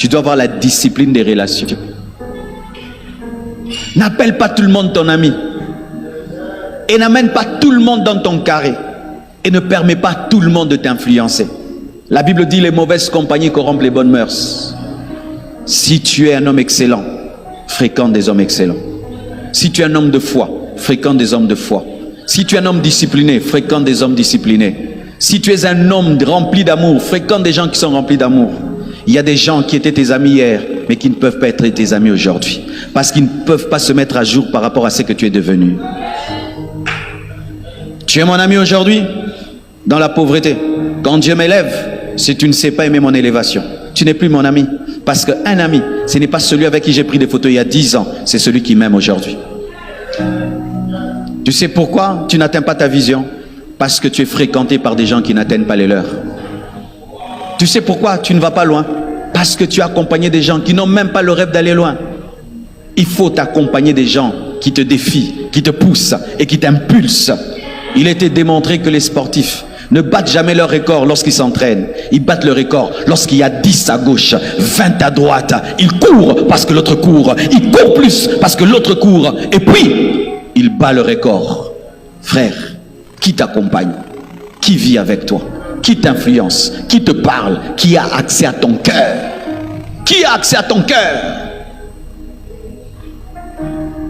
Tu dois avoir la discipline des relations. N'appelle pas tout le monde ton ami. Et n'amène pas tout le monde dans ton carré. Et ne permets pas tout le monde de t'influencer. La Bible dit les mauvaises compagnies corrompent les bonnes mœurs. Si tu es un homme excellent, fréquente des hommes excellents. Si tu es un homme de foi, fréquente des hommes de foi. Si tu es un homme discipliné, fréquente des hommes disciplinés. Si tu es un homme rempli d'amour, fréquente des gens qui sont remplis d'amour. Il y a des gens qui étaient tes amis hier, mais qui ne peuvent pas être tes amis aujourd'hui. Parce qu'ils ne peuvent pas se mettre à jour par rapport à ce que tu es devenu. Tu es mon ami aujourd'hui dans la pauvreté. Quand Dieu m'élève, si tu ne sais pas aimer mon élévation, tu n'es plus mon ami. Parce qu'un ami, ce n'est pas celui avec qui j'ai pris des photos il y a 10 ans, c'est celui qui m'aime aujourd'hui. Tu sais pourquoi tu n'atteins pas ta vision? Parce que tu es fréquenté par des gens qui n'atteignent pas les leurs. Tu sais pourquoi tu ne vas pas loin? Parce que tu as accompagné des gens qui n'ont même pas le rêve d'aller loin. Il faut t'accompagner des gens qui te défient, qui te poussent et qui t'impulsent. Il a été démontré que les sportifs ne battent jamais leur record lorsqu'ils s'entraînent. Ils battent le record lorsqu'il y a 10 à gauche, 20 à droite. Ils courent parce que l'autre court. Ils courent plus parce que l'autre court. Et puis, ils battent le record. Frère, qui t'accompagne? Qui vit avec toi? Qui t'influence? Qui te parle? Qui a accès à ton cœur? Qui a accès à ton cœur?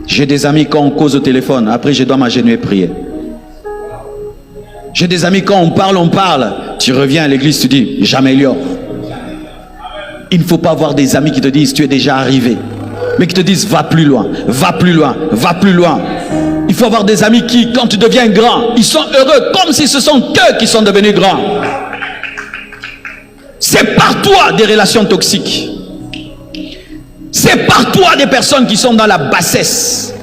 J'ai des amis quand on cause au téléphone, après je dois m'agenouiller et prier. J'ai des amis quand on parle. Tu reviens à l'église, tu dis, j'améliore. Il ne faut pas avoir des amis qui te disent, tu es déjà arrivé. Mais qui te disent, va plus loin, va plus loin, va plus loin. Il faut avoir des amis qui, quand tu deviens grand, ils sont heureux comme si ce sont eux qui sont devenus grands. C'est par toi des relations toxiques. C'est par toi des personnes qui sont dans la bassesse,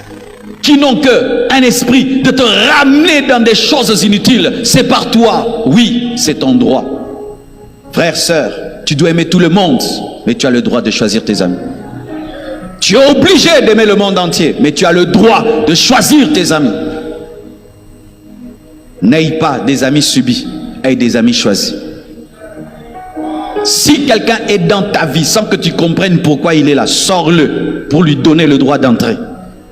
qui n'ont qu'un esprit de te ramener dans des choses inutiles. C'est par toi. Oui, c'est ton droit. Frère, sœur, tu dois aimer tout le monde, mais tu as le droit de choisir tes amis. Tu es obligé d'aimer le monde entier, mais tu as le droit de choisir tes amis. N'aie pas des amis subis, aie des amis choisis. Si quelqu'un est dans ta vie sans que tu comprennes pourquoi il est là, sors-le pour lui donner le droit d'entrer.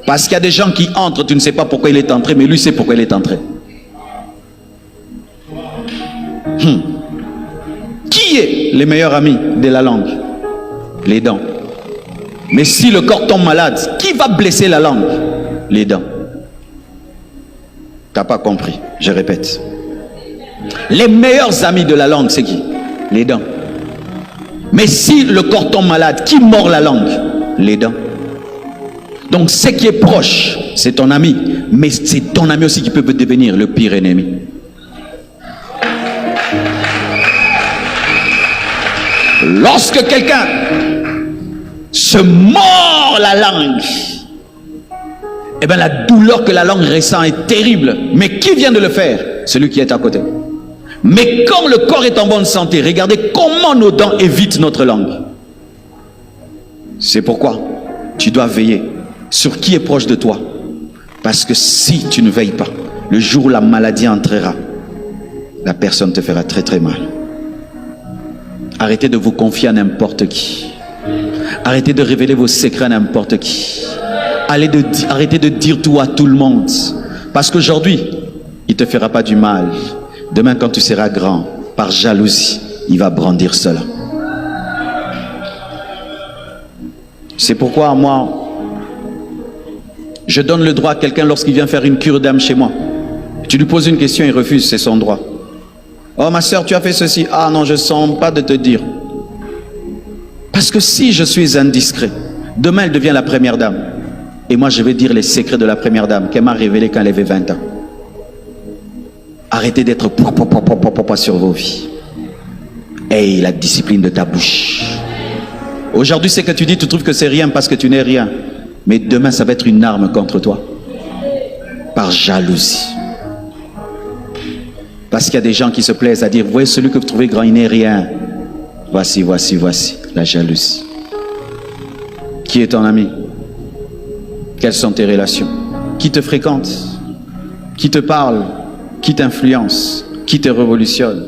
Parce qu'il y a des gens qui entrent, tu ne sais pas pourquoi il est entré, mais lui sait pourquoi il est entré. Qui est le meilleur ami de la langue? Les dents. Mais si le corps tombe malade, qui va blesser la langue? Les dents. Tu n'as pas compris, je répète. Les meilleurs amis de la langue, c'est qui? Les dents. Mais si le corps tombe malade, qui mord la langue? Les dents. Donc ce qui est proche, c'est ton ami. Mais c'est ton ami aussi qui peut devenir le pire ennemi. Lorsque quelqu'un se mord la langue, eh bien la douleur que la langue ressent est terrible. Mais qui vient de le faire? Celui qui est à côté. Mais quand le corps est en bonne santé, regardez comment nos dents évitent notre langue. C'est pourquoi tu dois veiller sur qui est proche de toi. Parce que si tu ne veilles pas, le jour où la maladie entrera, la personne te fera très très mal. Arrêtez de vous confier à n'importe qui. Arrêtez de révéler vos secrets à n'importe qui. Arrêtez de dire tout à tout le monde. Parce qu'aujourd'hui, il ne te fera pas du mal. Demain, quand tu seras grand, par jalousie, il va brandir cela. C'est pourquoi moi, je donne le droit à quelqu'un lorsqu'il vient faire une cure d'âme chez moi. Tu lui poses une question, il refuse, c'est son droit. Oh ma soeur, tu as fait ceci. Ah non, je ne sens pas de te dire. Parce que si je suis indiscret, demain elle devient la première dame. Et moi je vais dire les secrets de la première dame qu'elle m'a révélé quand elle avait 20 ans. Arrêtez d'être sur vos vies. Aie la discipline de ta bouche. Aujourd'hui, ce que tu dis, tu trouves que c'est rien parce que tu n'es rien. Mais demain, ça va être une arme contre toi. Par jalousie. Parce qu'il y a des gens qui se plaisent à dire, vous voyez celui que vous trouvez grand, il n'est rien. Voici, voici, voici. La jalousie. Qui est ton ami? Quelles sont tes relations? Qui te fréquente? Qui te parle? Qui t'influence? Qui te révolutionne?